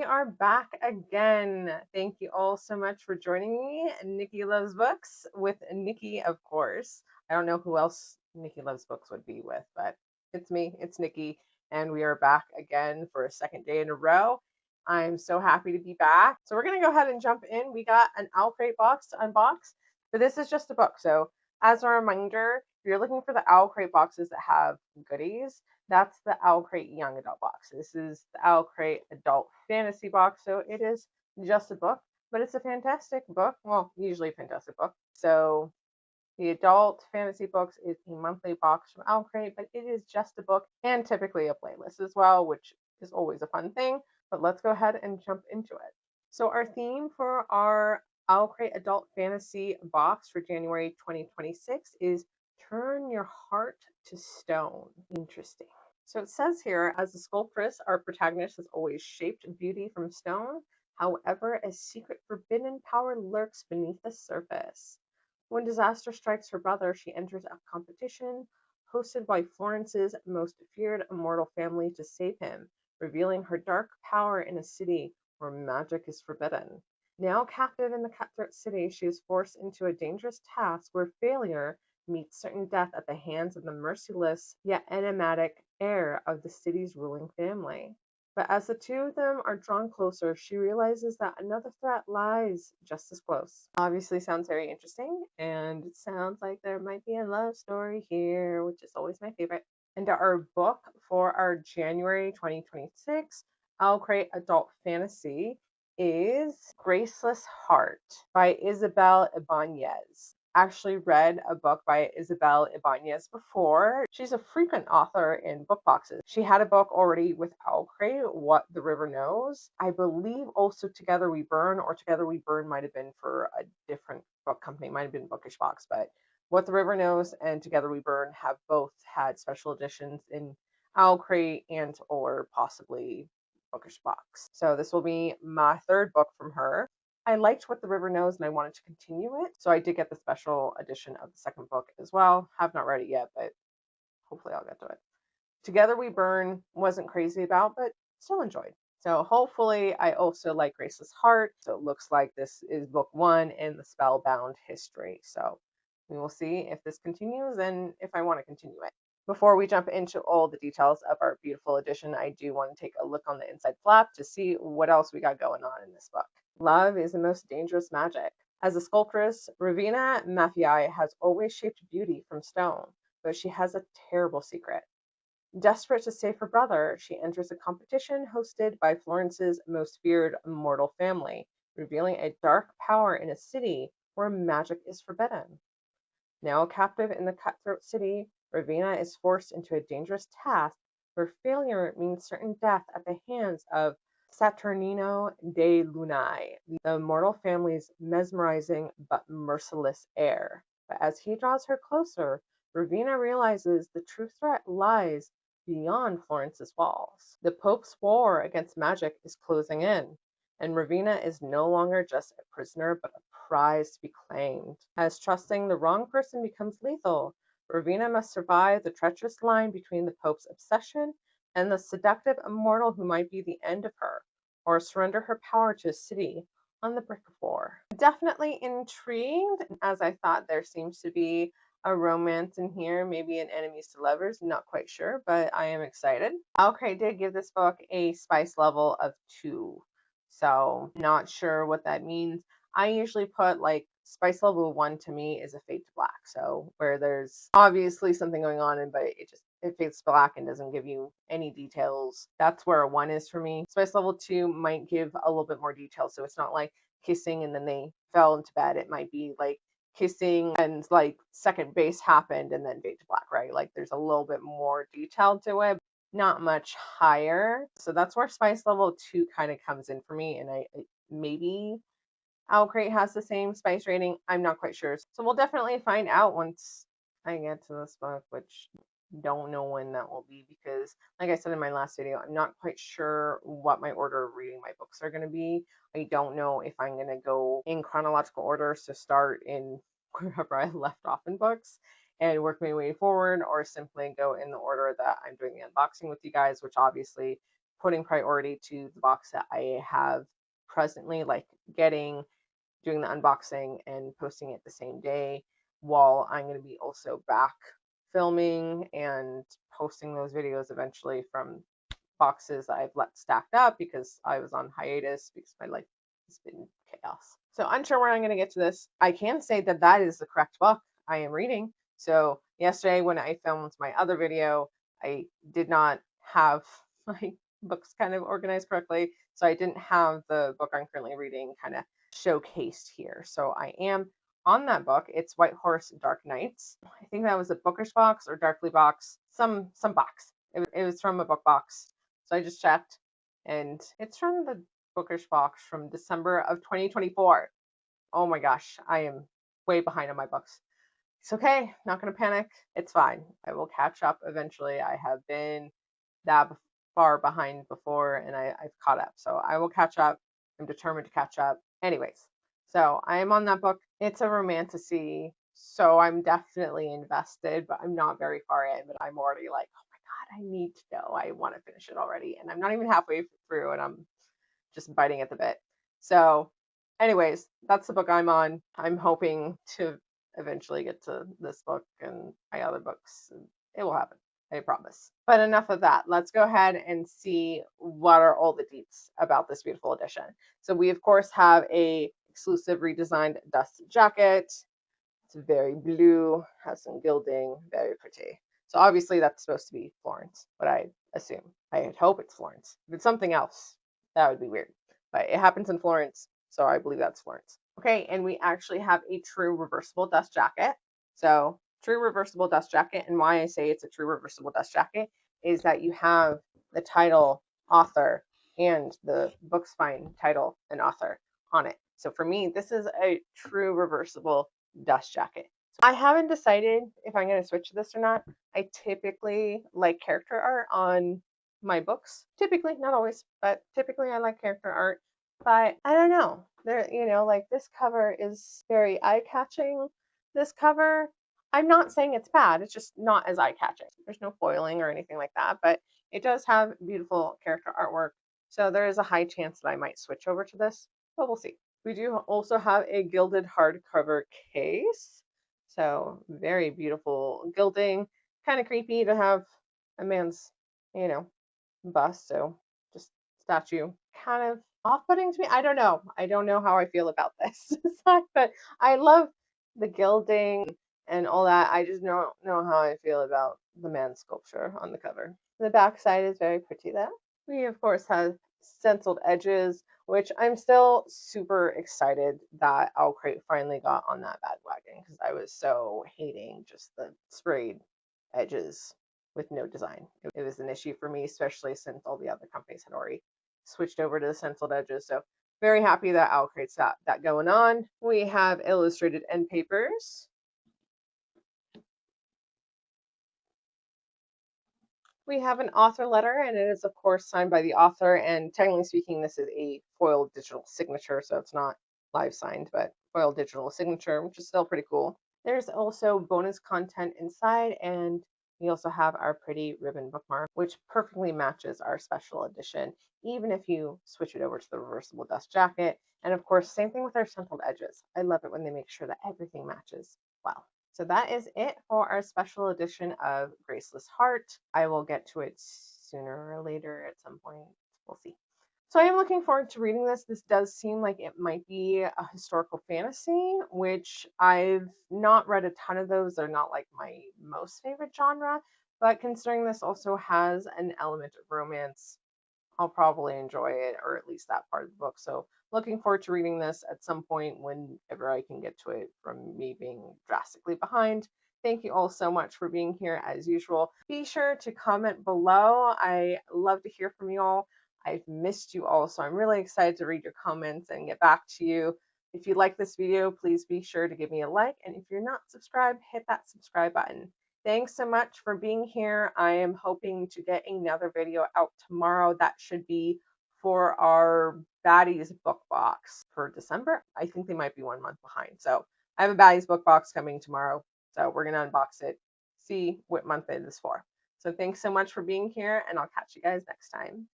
are back again. Thank you all so much for joining me. Nikki Loves Books with Nikki, of course. I don't know who else Nikki Loves Books would be with, but it's me, it's Nikki, and we are back again for a second day in a row. I'm so happy to be back. So we're going to go ahead and jump in. We got an OwlCrate box to unbox, but this is just a book. So as a reminder, if you're looking for the OwlCrate boxes that have goodies, that's the OwlCrate Young Adult box. This is the OwlCrate Adult Fantasy box, so it is just a book, but it's a fantastic book. Well, usually a fantastic book. So the Adult Fantasy Books is a monthly box from OwlCrate, but it is just a book and typically a playlist as well, which is always a fun thing. But let's go ahead and jump into it. So our theme for our OwlCrate Adult Fantasy box for January 2026 is Turn Your Heart to Stone. Interesting. So it says here, as a sculptress, our protagonist has always shaped beauty from stone. However, a secret forbidden power lurks beneath the surface. When disaster strikes her brother, she enters a competition hosted by Florence's most feared immortal family to save him, revealing her dark power in a city where magic is forbidden. Now captive in the cutthroat city, she is forced into a dangerous task where failure meets certain death at the hands of the merciless yet enigmatic heir of the city's ruling family. But as the two of them are drawn closer, she realizes that another threat lies just as close. Obviously, sounds very interesting, and it sounds like there might be a love story here, which is always my favorite. And our book for our January 2026 OwlCrate Adult Fantasy is Graceless Heart by Isabel Ibanez. Actually read a book by Isabel Ibanez before. She's a frequent author in book boxes. She had a book already with OwlCrate, What the River Knows. I believe also Together We Burn, or Together We Burn might have been for a different book company, might have been Bookish Box, but What the River Knows and Together We Burn have both had special editions in OwlCrate and or possibly Bookish Box. So this will be my third book from her. I liked What the River Knows and I wanted to continue it. So I did get the special edition of the second book as well. Have not read it yet, but hopefully I'll get to it. Together We Burn wasn't crazy about, but still enjoyed. So hopefully I also like Graceless Heart. So it looks like this is book one in the Spellbound history. So we will see if this continues and if I want to continue it. Before we jump into all the details of our beautiful edition, I do want to take a look on the inside flap to see what else we got going on in this book. Love is the most dangerous magic. As a sculptress, Ravina Maffei has always shaped beauty from stone, but she has a terrible secret. Desperate to save her brother, she enters a competition hosted by Florence's most feared immortal family, revealing a dark power in a city where magic is forbidden. Now captive in the cutthroat city, Ravina is forced into a dangerous task where failure means certain death at the hands of Saturnino de Lunai, the immortal family's mesmerizing but merciless heir. But as he draws her closer, Ravina realizes the true threat lies beyond Florence's walls. The Pope's war against magic is closing in, and Ravina is no longer just a prisoner but a prize to be claimed. As trusting the wrong person becomes lethal, Ravina must survive the treacherous line between the Pope's obsession and the seductive immortal who might be the end of her, or surrender her power to a city on the brink of war. Definitely intrigued, as I thought there seems to be a romance in here, maybe an enemies to lovers, not quite sure, but I am excited. OwlCrate did give this book a spice level of 2, so not sure what that means. I usually put like spice level 1 to me is a fade to black. So where there's obviously something going on, but it fades to black and doesn't give you any details. That's where a 1 is for me. Spice level 2 might give a little bit more detail. So it's not like kissing and then they fell into bed. It might be like kissing and like second base happened and then fade to black, right? Like there's a little bit more detail to it, not much higher. So that's where spice level 2 kind of comes in for me. And I maybe OwlCrate has the same spice rating. I'm not quite sure. So we'll definitely find out once I get to this book, which don't know when that will be because, like I said in my last video, I'm not quite sure what my order of reading my books are going to be. I don't know if I'm going to go in chronological order, so start in wherever I left off in books and work my way forward, or simply go in the order that I'm doing the unboxing with you guys, which obviously putting priority to the box that I have presently, like doing the unboxing and posting it the same day, while I'm going to be also back filming and posting those videos eventually from boxes that I've let stacked up because I was on hiatus because my life has been chaos. So unsure where I'm going to get to this. I can say that that is the correct book I am reading. So yesterday when I filmed my other video, I did not have my books kind of organized correctly. So I didn't have the book I'm currently reading kind of showcased here. So I am on that book. It's White Horse Dark Nights. I think that was a bookish box or darkly box, some box. It was from a book box. So I just checked, and it's from the bookish box from December of 2024. Oh my gosh, I am way behind on my books. It's okay, not gonna panic. It's fine. I will catch up eventually. I have been that far behind before, and I've caught up. So I will catch up. I'm determined to catch up. Anyways, so I am on that book. It's a romantasy, so I'm definitely invested, but I'm not very far in. But I'm already like, oh my god, I need to know. I want to finish it already, and I'm not even halfway through, and I'm just biting at the bit. So, anyways, that's the book I'm on. I'm hoping to eventually get to this book and my other books. It will happen. I promise. But enough of that. Let's go ahead and see what are all the deets about this beautiful edition. So we of course have a exclusive redesigned dust jacket. It's very blue, has some gilding, very pretty. So obviously that's supposed to be Florence, but I assume. I hope it's Florence. If it's something else, that would be weird. But it happens in Florence, so I believe that's Florence. Okay, and we actually have a true reversible dust jacket. So true reversible dust jacket, and why I say it's a true reversible dust jacket is that you have the title, author, and the book spine title and author on it. So for me, this is a true reversible dust jacket. So I haven't decided if I'm going to switch to this or not. I typically like character art on my books. Typically, not always, but typically I like character art. But I don't know. There, like this cover is very eye-catching. This cover, I'm not saying it's bad. It's just not as eye-catching. There's no foiling or anything like that, but it does have beautiful character artwork. So there is a high chance that I might switch over to this, but we'll see. We do also have a gilded hardcover case. So very beautiful gilding. Kind of creepy to have a man's, bust. So just statue. Kind of off-putting to me. I don't know. I don't know how I feel about this. But I love the gilding and all that. I just don't know how I feel about the man sculpture on the cover. The back side is very pretty though. We of course have stenciled edges, which I'm still super excited that OwlCrate finally got on that bandwagon because I was so hating just the sprayed edges with no design. It was an issue for me, especially since all the other companies had already switched over to the stenciled edges. So very happy that OwlCrate's got that going on. We have illustrated end papers. We have an author letter, and it is, of course, signed by the author. And technically speaking, this is a foil digital signature, so it's not live signed, but foil digital signature, which is still pretty cool. There's also bonus content inside, and we also have our pretty ribbon bookmark, which perfectly matches our special edition, even if you switch it over to the reversible dust jacket. And of course, same thing with our stenciled edges. I love it when they make sure that everything matches well. So that is it for our special edition of Graceless Heart. I will get to it sooner or later at some point. We'll see. So I am looking forward to reading this. This does seem like it might be a historical fantasy, which I've not read a ton of those. They're not like my most favorite genre, but considering this also has an element of romance, I'll probably enjoy it, or at least that part of the book. So looking forward to reading this at some point whenever I can get to it from me being drastically behind. Thank you all so much for being here as usual. Be sure to comment below. I love to hear from you all. I've missed you all, so I'm really excited to read your comments and get back to you. If you like this video, please be sure to give me a like. And if you're not subscribed, hit that subscribe button. Thanks so much for being here. I am hoping to get another video out tomorrow. That should be for our Baddies book box for December. I think they might be 1 month behind. So I have a Baddies book box coming tomorrow. So we're going to unbox it, see what month it is for. So thanks so much for being here, and I'll catch you guys next time.